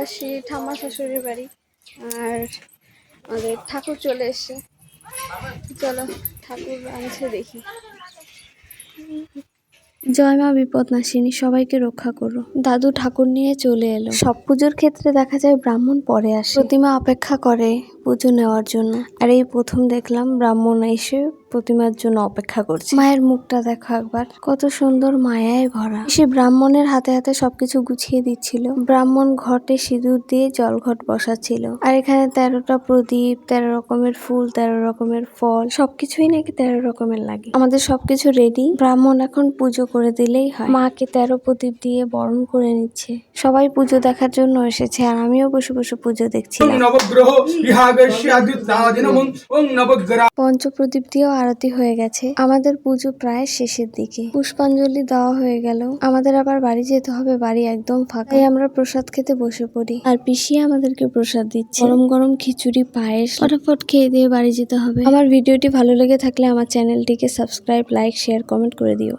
আসি ঠাম্মা শাশুড়ির বাড়ি, আর আমাদের ঠাকুর চলে এসছে। চলো ঠাকুর আনছে দেখি। জয় মা বিপদনাশিনী, সবাইকে রক্ষা করো। দাদু ঠাকুর নিয়ে চলে এলো। সব পুজোর ক্ষেত্রে দেখা যায় ব্রাহ্মণ পরে আসে, প্রতিমা অপেক্ষা করে পুজো নেওয়ার জন্য। আর এই প্রথম দেখলাম ব্রাহ্মণ এসে প্রতিমার জন্য অপেক্ষা করছে। মায়ের মুখটা দেখো একবার, কত সুন্দর মায়ায় ভরা। সে ব্রাহ্মণের হাতে হাতে সবকিছু গুছিয়ে দিচ্ছিল। ব্রাহ্মণ ঘটে সিঁদুর দিয়ে জল ঘট বসাচ্ছিল। আর এখানে 13টা প্রদীপ, 13 রকমের ফুল, 13 রকমের ফল, সবকিছুই নাকি 13 রকমের লাগে। আমাদের সবকিছু রেডি, ব্রাহ্মণ এখন পুজো করে দিলেই হয়। মাকে 13 প্রদীপ দিয়ে বরণ করে নিচ্ছে। সবাই পুজো দেখার জন্য এসেছে, আর আমিও বসে বসে পুজো দেখছিলাম। পঞ্চপ্রদীপ দিয়েও আরতি হয়ে গেছে। আমাদের পুজো প্রায় শেষের দিকে, পুষ্পাঞ্জলি দেওয়া হয়ে গেল। আমাদের আবার বাড়ি যেতে হবে, বাড়ি একদম ফাঁকা। আমরা প্রসাদ খেতে বসে পড়ি, আর পিসি আমাদেরকে প্রসাদ দিচ্ছে, গরম গরম খিচুড়ি পায়েস। ফটাফট খেয়ে দিয়ে বাড়ি যেতে হবে। আমার ভিডিওটি ভালো লেগে থাকলে আমার চ্যানেলটিকে সাবস্ক্রাইব, লাইক, শেয়ার, কমেন্ট করে দিও।